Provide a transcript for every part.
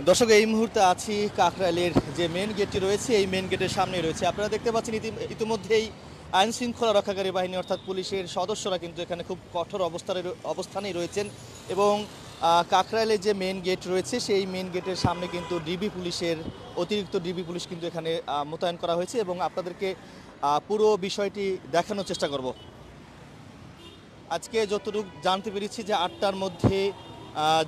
দর্শক, এই মুহূর্তে আছি কাকরাইলের যে মেন গেটটি রয়েছে, এই মেন গেটের সামনে রয়েছে। আপনারা দেখতে পাচ্ছেন ইতিমধ্যেই আইন শৃঙ্খলা রক্ষাকারী বাহিনী অর্থাৎ পুলিশের সদস্যরা কিন্তু এখানে খুব কঠোর অবস্থানেই রয়েছেন। এবং কাকরাইলের যে মেন গেট রয়েছে সেই মেন গেটের সামনে কিন্তু অতিরিক্ত ডিবি পুলিশ কিন্তু এখানে মোতায়েন করা হয়েছে এবং আপনাদেরকে পুরো বিষয়টি দেখানোর চেষ্টা করব। আজকে যতটুকু জানতে পেরেছি যে 8টার মধ্যে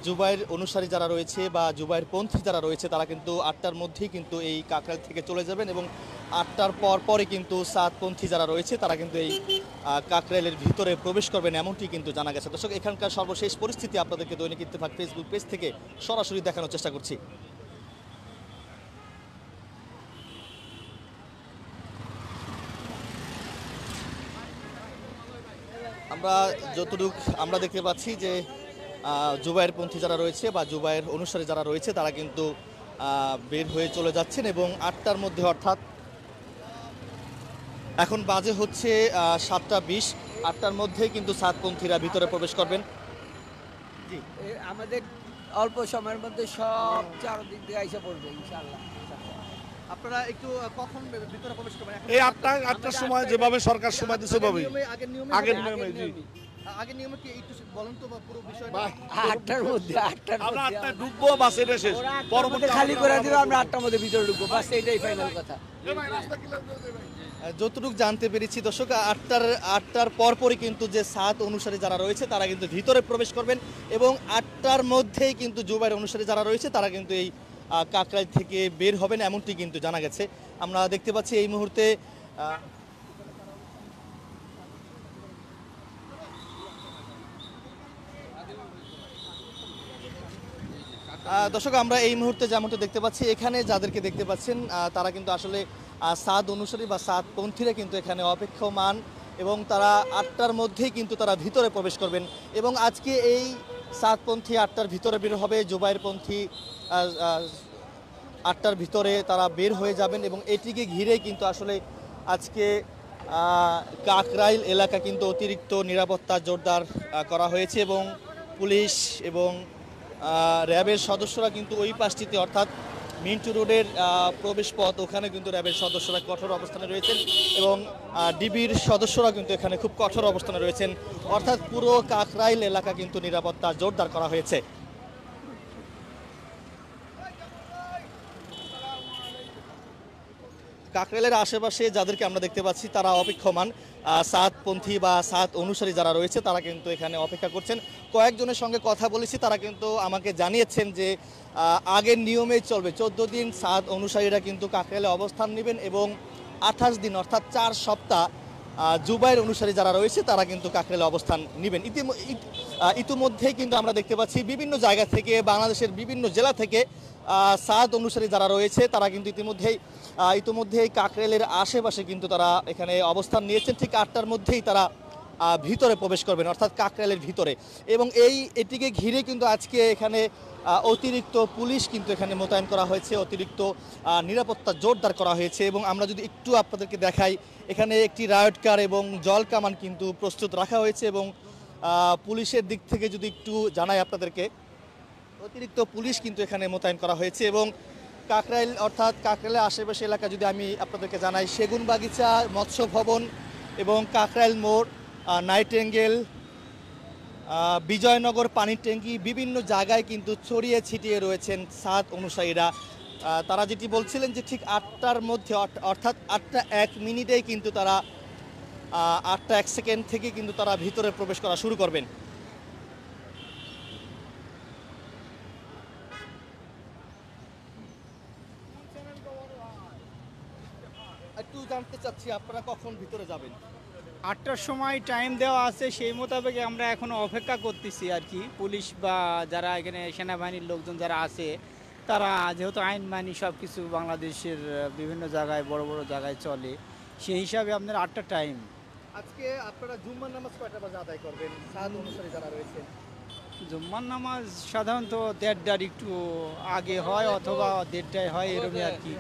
জুবাইর অনুসারী যারা রয়েছে বা জুবাইর পন্থী যারা রয়েছে তারা কিন্তু 8টার মধ্যেই কিন্তু এই কাকরাইল থেকে চলে যাবেন এবং 8টার পরে কিন্তু সাতপন্থী যারা রয়েছে তারা কিন্তু এই কাকরাইলের ভিতরে প্রবেশ করবেন, এমনটি কিন্তু জানা গেছে। দর্শক, এখানকার সর্বশেষ পরিস্থিতি আপনাদেরকে দৈনিক ইত্তেফাক ফেসবুক পেজ থেকে সরাসরি দেখানোর চেষ্টা করছি। আমরা দেখতে পাচ্ছি যে জুবাইর পন্থী যারা রয়েছে বা জুবাইর অনুসারী যারা রয়েছে তারা কিন্তু বের হয়ে চলে যাচ্ছেন এবং 8টার মধ্যে অর্থাৎ এখন বাজে হচ্ছে 7টা 20, 8টার মধ্যেই কিন্তু সাতপন্থীরা ভিতরে প্রবেশ করবেন। জি, আমাদের অল্প সময়ের মধ্যে সব চারদিক দিয়ে এসে পড়বে ইনশাআল্লাহ। আপনারা একটু কখন ভিতরে প্রবেশ করবেন? এই 8টার সময় যেভাবে সরকার সময় দিচ্ছে ভাবে আগের নিয়মে জি আগের নিয়মে কি একটু বলেন তো বা পুরো বিষয়টা। 8টার মধ্যে আমরা 8টায় ঢুকবো, বাস এটা শেষ। পরবর্তী খালি করে দিবে, আমরা 8টার মধ্যে ভিতরে ঢুকবো, বাস এটাই ফাইনাল কথা। যতটুকু জানতে পেরেছি দর্শক, 8টার পরপরই কিন্তু যে সাত অনুসারী যারা রয়েছে তারা কিন্তু ভিতরে প্রবেশ করবেন এবং 8টার মধ্যেই কিন্তু জুবাইর অনুসারী যারা রয়েছে তারা কিন্তু এই কাকরাইল থেকে বের হবেন, এমনটি কিন্তু জানা গেছে। আমরা দেখতে পাচ্ছি এই মুহূর্তে দর্শক, আমরা এই মুহূর্তে যেমনটা দেখতে পাচ্ছি এখানে যাদেরকে দেখতে পাচ্ছেন তারা কিন্তু আসলে সাদ অনুসারী বা সাতপন্থীরা কিন্তু এখানে অপেক্ষমান এবং তারা 8টার মধ্যেই কিন্তু তারা ভিতরে প্রবেশ করবেন এবং আজকে এই সাতপন্থী 8টার ভিতরে বের হবে, জুবাইরপন্থী 8টার ভিতরে তারা বের হয়ে যাবেন এবং এটিকে ঘিরেই কিন্তু আসলে আজকে কাকরাইল এলাকা কিন্তু অতিরিক্ত নিরাপত্তা জোরদার করা হয়েছে এবং পুলিশ এবং র্যাবের সদস্যরা কিন্তু ওই পাশটিতে অর্থাৎ মিন্টু রোডের প্রবেশ পথ, ওখানে কিন্তু র্যাবের সদস্যরা কঠোর অবস্থানে রয়েছেন এবং ডিবির সদস্যরা কিন্তু এখানে খুব কঠোর অবস্থানে রয়েছেন। অর্থাৎ পুরো কাকরাইল এলাকা কিন্তু নিরাপত্তা জোরদার করা হয়েছে। কাকরাইলের আশেপাশে যাদেরকে আমরা দেখতে পাচ্ছি তারা অপেক্ষমান, সাতপন্থী বা সাত অনুসারী যারা রয়েছে তারা কিন্তু এখানে অপেক্ষা করছেন। কয়েকজনের সঙ্গে কথা বলেছি, তারা কিন্তু আমাকে জানিয়েছেন যে আগের নিয়মেই চলবে, 14 দিন সাত অনুসারীরা কিন্তু কাকরাইলে অবস্থান নেবেন এবং 28 দিন অর্থাৎ 4 সপ্তাহ জুবাইর অনুসারী যারা রয়েছে তারা কিন্তু কাকরাইলে অবস্থান নেবেন। ইতিমধ্যেই কিন্তু আমরা দেখতে পাচ্ছি বিভিন্ন জায়গা থেকে, বাংলাদেশের বিভিন্ন জেলা থেকে সাদ অনুসারী যারা রয়েছে তারা কিন্তু ইতিমধ্যেই কাকরাইলের আশেপাশে কিন্তু তারা এখানে অবস্থান নিয়েছেন। ঠিক 8টার মধ্যেই তারা ভিতরে প্রবেশ করবেন অর্থাৎ কাকরাইলের ভিতরে এবং এটিকে ঘিরে কিন্তু আজকে এখানে অতিরিক্ত পুলিশ কিন্তু এখানে মোতায়েন করা হয়েছে, অতিরিক্ত নিরাপত্তা জোরদার করা হয়েছে এবং আমরা যদি একটু আপনাদেরকে দেখাই, এখানে একটি রায়ট কার এবং জল কামান কিন্তু প্রস্তুত রাখা হয়েছে এবং পুলিশের দিক থেকে যদি একটু জানাই আপনাদেরকে, অতিরিক্ত পুলিশ কিন্তু এখানে মোতায়েন করা হয়েছে এবং কাকরাইল অর্থাৎ কাকরাইলের আশেপাশে এলাকা যদি আমি আপনাদেরকে জানাই, সেগুনবাগিচা, মৎস্য ভবন এবং কাকরাইল মোড়, নাইটেঙ্গেল, বিজয়নগর পানির ট্যাঙ্কি, বিভিন্ন জায়গায় কিন্তু ছড়িয়ে ছিটিয়ে রয়েছেন সাত অনুসারীরা। তারা যেটি বলছিলেন যে ঠিক 8টার মধ্যে অর্থাৎ 8টা 1 মিনিটেই কিন্তু তারা 8টা 1 সেকেন্ড থেকে কিন্তু তারা ভিতরে প্রবেশ করা শুরু করবেন। একটু জানতে চাচ্ছি আপনারা কখন ভিতরে যাবেন? 8টার সময় টাইম দেওয়া আছে, সেই মোতাবেক আমরা এখনো অপেক্ষা করতেছি আর কি। পুলিশ বা যারা এখানে সেনাবাহিনীর লোকজন যারা আছে তারা যেহেতু আইন মানি সব কিছু বাংলাদেশের বিভিন্ন জায়গায় বড় বড় জায়গায় চলে, সেই হিসাবে আপনার 8টা টাইম। আজকে আপনারা জুম্মার নামাজ কয়টা বাজে আদায় করবেন সাদ অনুসারী যারা রয়েছে? জুম্মার নামাজ সাধারণত 1:30 একটু আগে হয় অথবা 1:30টায় হয়, এরকমই আর কি।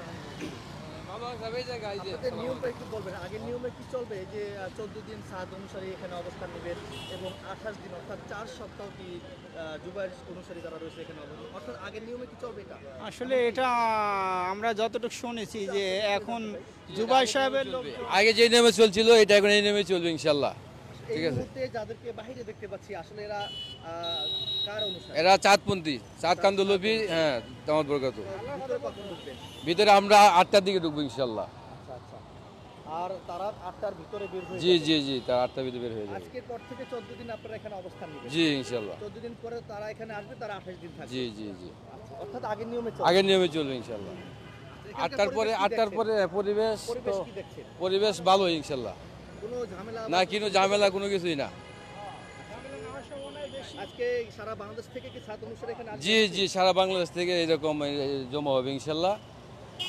আপনাদের নিয়মটা একটু বলবেন, আগের নিয়মে কি চলবে যে 14 দিন সাদ অনুসারী এখানে অবস্থান নেবেন এবং 28 দিন অর্থাৎ 4 সপ্তাহ কি জুবাইর অনুসারী যারা রয়েছে এখানে অর্থাৎ আগের নিয়মে কি চলবে এটা? আসলে এটা আমরা যতটুকু শুনেছি যে এখন জুবাই সাহেবের লোক আগে যে নিয়মে চলছিল এটা এখন এই নিয়মে চলবে ইনশাল্লাহ। ঠিক এই আছে। মুহূর্তে যাদেরকে বাইরে দেখতে পাচ্ছি আসলে এরা কার অনুসারী? এরা চাঁদপন্থী, চাঁদ কান্দুলবি, হ্যাঁ দামাত বরকত। ভিতরে কখন ঢুকবেন? ভিতরে আমরা 8টার দিকে ঢুকবো ইনশাল্লাহ। আচ্ছা আচ্ছা। আর তারা 8টার ভিতরে বের হয়ে জি যাবে। জি জি, তার 8টার ভিতরে বের হয়ে যাবে। আজকের পর থেকে 14 দিন আপনারা এখানে অবস্থান নেবেন। জি ইনশাল্লাহ। 14 দিন পরে তারা এখানে আসবে, তারা 28 দিন থাকবে। জি জি জি, আচ্ছা, অর্থাৎ আগের নিয়মে চলবে। আগের নিয়মে চলবে ইনশাল্লাহ। এখানকার 8টার পরে পরিবেশ কি দেখছেন? পরিবেশ পরিবেশ তো কি দেখছেন? পরিবেশ ভালো ইনশাল্লাহ। কোনো ঝামেলা না কোনো ঝামেলা কোনো কিছুই না। আজকে সারা বাংলাদেশ থেকে কি ছাত্র অনুসারী এখানে আসবে? জি জি, সারা বাংলাদেশ থেকে এরকম জমা হবে ইনশাল্লাহ।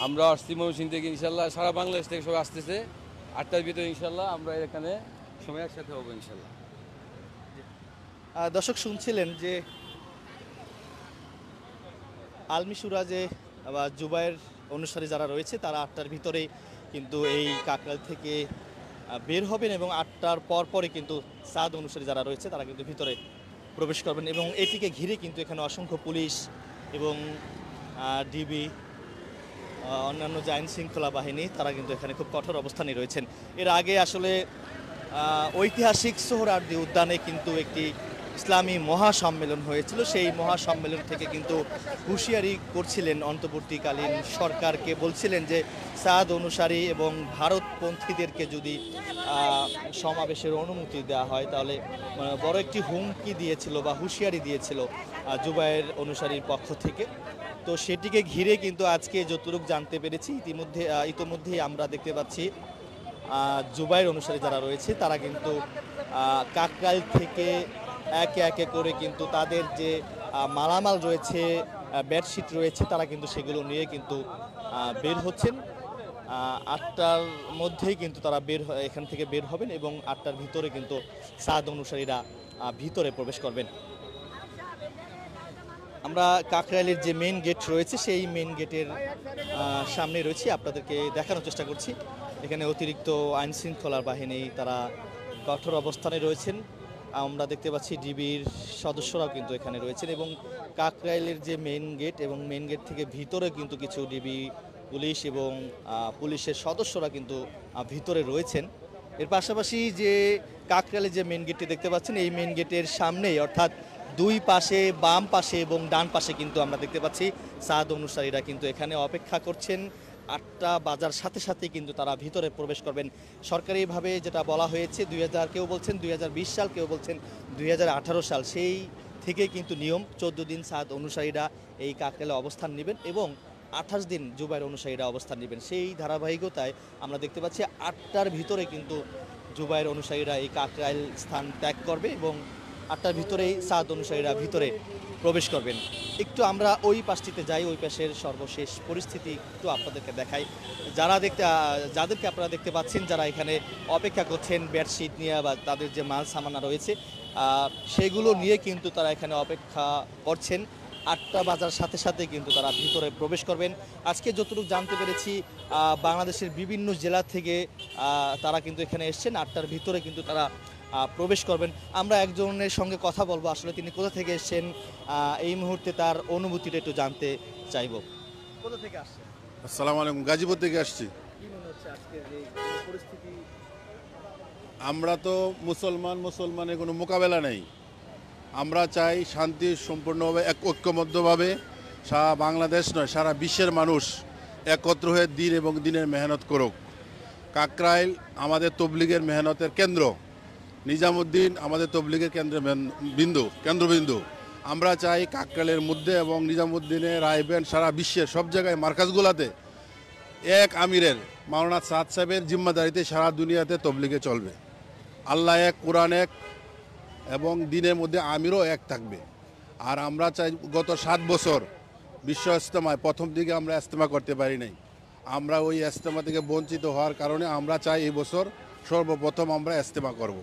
আমরা আসছি ময়মনসিংহ থেকে ইনশাল্লাহ, সারা বাংলাদেশ থেকে সবাই আসতেছে। 8টার ভিতরে ইনশাল্লাহ আমরা এখানে সবাই একসাথে হবো ইনশাল্লাহ। দর্শক শুনছিলেন যে আলমি সুরাজে বা জুবাইর অনুসারী যারা রয়েছে তারা 8টার ভিতরেই কিন্তু এই কাকরাইল থেকে বের হবেন এবং 8টার পরে কিন্তু সাদ অনুসারী যারা রয়েছে তারা কিন্তু ভিতরে প্রবেশ করবেন এবং এটিকে ঘিরে কিন্তু এখানে অসংখ্য পুলিশ এবং ডিবি অন্যান্য যে আইন শৃঙ্খলা বাহিনী তারা কিন্তু এখানে খুব কঠোর অবস্থানে রয়েছেন। এর আগে আসলে ঐতিহাসিক সোহরাওয়ার্দী উদ্যানে কিন্তু একটি ইসলামী মহাসম্মেলন হয়েছিল। সেই মহাসম্মেলন থেকে কিন্তু হুঁশিয়ারি করছিলেন অন্তর্বর্তীকালীন সরকারকে, বলছিলেন যে সাদ অনুসারী এবং ভারতপন্থীদেরকে যদি সমাবেশের অনুমতি দেওয়া হয় তাহলে বড় একটি হুমকি দিয়েছিল বা হুঁশিয়ারি দিয়েছিল জুবাইর অনুসারীর পক্ষ থেকে। তো সেটিকে ঘিরে কিন্তু আজকে যতটুকু জানতে পেরেছি ইতোমধ্যেই আমরা দেখতে পাচ্ছি জুবাইর অনুসারী যারা রয়েছে তারা কিন্তু কাকরাইল থেকে একে একে করে কিন্তু তাদের যে মালামাল রয়েছে, বেডশিট রয়েছে, তারা কিন্তু সেগুলো নিয়ে কিন্তু বের হচ্ছেন। 8টার মধ্যেই কিন্তু তারা এখান থেকে বের হবেন এবং 8টার ভিতরে কিন্তু সাদ অনুসারীরা ভিতরে প্রবেশ করবেন। আমরা কাকরাইলের যে মেইন গেট রয়েছে সেই মেইন গেটের সামনে রয়েছি, আপনাদেরকে দেখানোর চেষ্টা করছি। এখানে অতিরিক্ত আইন শৃঙ্খলার বাহিনী তারা কঠোর অবস্থানে রয়েছেন। আমরা দেখতে পাচ্ছি ডিবির সদস্যরাও কিন্তু এখানে রয়েছেন এবং কাকরাইলের যে মেইন গেট এবং মেইন গেট থেকে ভিতরে কিন্তু কিছু ডিবি পুলিশ এবং পুলিশের সদস্যরা কিন্তু ভিতরে রয়েছেন। এর পাশাপাশি যে কাকরাইলের যে মেইন গেটটি দেখতে পাচ্ছেন এই মেইন গেটের সামনেই অর্থাৎ দুই পাশে বাম পাশে এবং ডান পাশে কিন্তু আমরা দেখতে পাচ্ছি সাদ অনুসারীরা কিন্তু এখানে অপেক্ষা করছেন। 8টা বাজার সাথে সাথে কিন্তু তারা ভিতরে প্রবেশ করবেন। সরকারিভাবে যেটা বলা হয়েছে কেউ বলছেন 2020 সাল, কেউ বলছেন 2018 সাল, সেই থেকে কিন্তু নিয়ম 14 দিন সাদ অনুসারীরা এই কাকরাইলে অবস্থান নেবেন এবং 28 দিন জুবাইর অনুসারীরা অবস্থান নেবেন। সেই ধারাবাহিকতায় আমরা দেখতে পাচ্ছি 8টার ভিতরে কিন্তু জুবাইর অনুসারীরা এই কাকরাইল স্থান ত্যাগ করবে এবং 8টার ভিতরেই সাদ অনুসারীরা ভিতরে প্রবেশ করবেন। একটু আমরা ওই পাশটিতে যাই, ওই পাশের সর্বশেষ পরিস্থিতি একটু আপনাদেরকে দেখাই। যাদেরকে আপনারা দেখতে পাচ্ছেন যারা এখানে অপেক্ষা করছেন বেডশিট নিয়ে বা তাদের যে মাল সামানা রয়েছে সেগুলো নিয়ে কিন্তু তারা এখানে অপেক্ষা করছেন। 8টা বাজার সাথে সাথে কিন্তু তারা ভিতরে প্রবেশ করবেন। আজকে যতটুকু জানতে পেরেছি বাংলাদেশের বিভিন্ন জেলা থেকে তারা কিন্তু এখানে এসছেন। 8টার ভিতরে কিন্তু তারা প্রবেশ করবেন। আমরা একজনের সঙ্গে কথা বলবো, আসলে তিনি কোথা থেকে এসেছেন এই মুহূর্তে তার অনুভূতিটা একটু জানতে চাইবো। কোথা থেকে আসছেন? আসসালামু আলাইকুম, গাজীপুর থেকে আসছি। কি মনে হচ্ছে আজকের এই পরিস্থিতি? আমরা তো মুসলমানের কোনো মোকাবেলা নেই। আমরা চাই শান্তি সম্পূর্ণভাবে ঐক্যবদ্ধভাবে সারা বাংলাদেশ নয় সারা বিশ্বের মানুষ একত্র হয়ে দিন এবং দিনের মেহনত করুক। কাকরাইল আমাদের তবলিগের মেহনতের কেন্দ্র, নিজামুদ্দিন আমাদের তবলিগের কেন্দ্রবিন্দু। আমরা চাই কাকরাইলের মধ্যে এবং নিজামুদ্দিনে রায়বেন সারা বিশ্বের সব জায়গায় মার্কাজগুলাতে এক আমিরের মাওলানা সাদ সাহেবের জিম্মাদারিতে সারা দুনিয়াতে তবলিগে চলবে। আল্লাহ এক, কোরআন এক এবং দিনের মধ্যে আমিরও এক থাকবে। আর আমরা চাই গত 7 বছর বিশ্ব ইজতেমায় প্রথম দিকে আমরা ইজতেমা করতে পারি নাই। আমরা ওই ইজতেমা থেকে বঞ্চিত হওয়ার কারণে আমরা চাই এই বছর সর্বপ্রথম আমরা ইজতেমা করব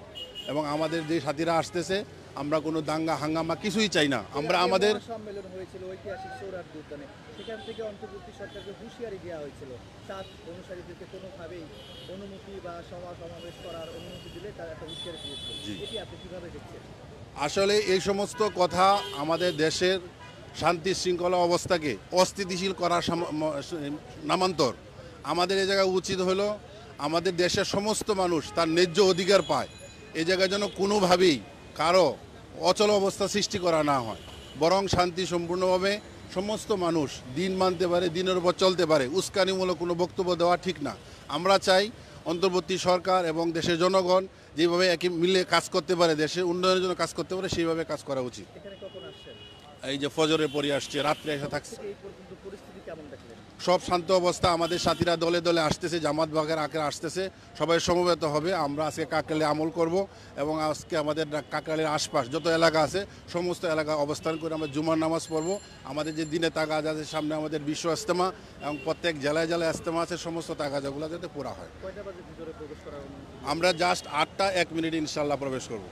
এবং আমাদের যে সাথীরা আসতেছে আমরা কোনো দাঙ্গা হাঙ্গামা কিছুই চাই না। আমরা আমাদের সম্মেলন হয়েছিল ঐতিহাসিক সৌরার্দি উদ্যানে, সেখান থেকে অন্তর্বর্তী সরকারকে হুঁশিয়ারি দেওয়া হয়েছিল সাত অনুসারীদেরকে কোনোভাবেই অনুমতি বা সমাবেশ করার অনুমতি দিলে তার একটা হুঁশিয়ারি দিয়েছিল। জি। এটি আপনি কিভাবে দেখছেন? আসলে এই সমস্ত কথা আমাদের দেশের শান্তি শৃঙ্খলা অবস্থাকে অস্থিতিশীল করার নামান্তর। আমাদের এই জায়গায় উচিত হলো আমাদের দেশের সমস্ত মানুষ তার ন্যায্য অধিকার পায়, এই জায়গায় যেন কোনোভাবেই কারো অচল অবস্থা সৃষ্টি করা না হয়, বরং শান্তি সম্পূর্ণভাবে সমস্ত মানুষ দিন মানতে পারে, দিনের উপর চলতে পারে। উস্কানিমূলক কোনো বক্তব্য দেওয়া ঠিক না। আমরা চাই অন্তর্বর্তী সরকার এবং দেশের জনগণ যেভাবে একই মিলে কাজ করতে পারে, দেশের উন্নয়নের জন্য কাজ করতে পারে, সেইভাবে কাজ করা উচিত। এখানে কখন আসছেন? এই যে ফজরের পরে আসছে, রাত্রে এসে থাকছে। এই পর্যন্ত পরিস্থিতি কেমন দেখলেন? সব শান্ত অবস্থা। আমাদের সাথীরা দলে দলে আসতেছে, জামাত বাগের আকারে আসতেছে, সবাই সমবেত হবে। আমরা আজকে কাকরাইলে আমল করব এবং আজকে আমাদের কাকরাইলের আশপাশ যত এলাকা আছে সমস্ত এলাকা অবস্থান করে আমরা জুমার নামাজ পড়ব। আমাদের যে দিনে তাগাজ আছে, সামনে আমাদের বিশ্ব ইজতেমা এবং প্রত্যেক জেলায় জেলায় ইজতেমা আছে, সমস্ত তাগাজাগুলো যাতে পুরা হয়। কয়টা বাজে ভিতরে প্রবেশ করার অনুমতি? আমরা জাস্ট 8টা 1 মিনিট ইনশাল্লাহ প্রবেশ করব।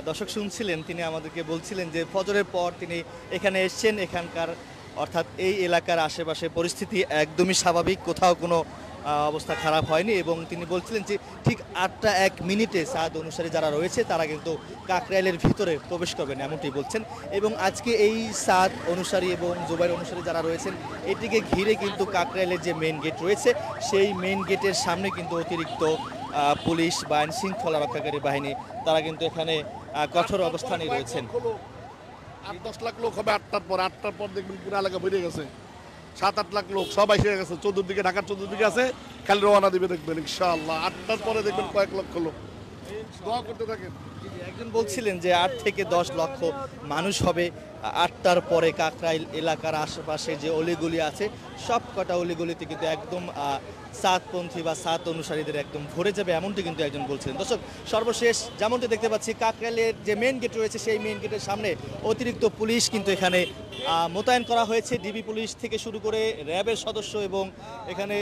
দর্শক শুনছিলেন, তিনি আমাদেরকে বলছিলেন যে ফজরের পর তিনি এখানে এসেছেন। এখানকার অর্থাৎ এই এলাকার আশেপাশে পরিস্থিতি একদমই স্বাভাবিক, কোথাও কোনো অবস্থা খারাপ হয়নি এবং তিনি বলছিলেন যে ঠিক 8টা 1 মিনিটে সাদ অনুসারী যারা রয়েছে তারা কিন্তু কাকরাইলের ভিতরে প্রবেশ করবেন এমনটি বলছেন। এবং আজকে এই সাদ অনুসারী এবং জুবাইর অনুসারী যারা রয়েছেন এটিকে ঘিরে কিন্তু কাকরাইলের যে মেইন গেট রয়েছে সেই মেইন গেটের সামনে কিন্তু অতিরিক্ত পুলিশ বা আইন শৃঙ্খলা রক্ষাকারী বাহিনী তারা কিন্তু এখানে কঠোর অবস্থানে রয়েছেন। 8-10 লাখ লোক হবে 8টার পর দেখবেন পুরো এলাকা বেরিয়ে গেছে। 7-8 লাখ লোক সবাই এসে গেছে, চতুর্দিকে ঢাকার চতুর্দিকে আছে, খালি রওনা দিবে দেখবেন ইনশাআল্লাহ। 8টার পরে দেখবেন কয়েক লক্ষ লোক। দোয়া করতে থাকেন। একজন বলছিলেন যে 8 থেকে 10 লক্ষ মানুষ হবে 8টার পরে কাকরাইল এলাকার আশেপাশে যে অলিগলি আছে সব কটা অলিগলিতে কিন্তু একদম সাতপন্থী বা সাত অনুসারীদের একদম ভরে যাবে এমনটি কিন্তু একজন বলছিলেন। দর্শক সর্বশেষ যেমনটি দেখতে পাচ্ছি কাকরাইলের যে মেইন গেট রয়েছে সেই মেইন গেটের সামনে অতিরিক্ত পুলিশ কিন্তু এখানে মোতায়েন করা হয়েছে। ডিবি পুলিশ থেকে শুরু করে র্যাবের সদস্য এবং এখানে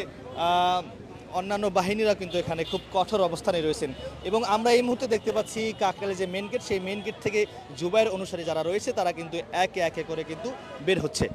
অন্যান্য বাহিনীরা কিন্তু এখানে খুব কঠোর অবস্থানে রয়েছেন। এবং আমরা এই মুহূর্তে দেখতে পাচ্ছি কাকরাইলের যে মেইন গেট সেই মেইন গেট থেকে জুবাইর অনুসারী যারা রয়েছে তারা কিন্তু একে একে করে কিন্তু বের হচ্ছে।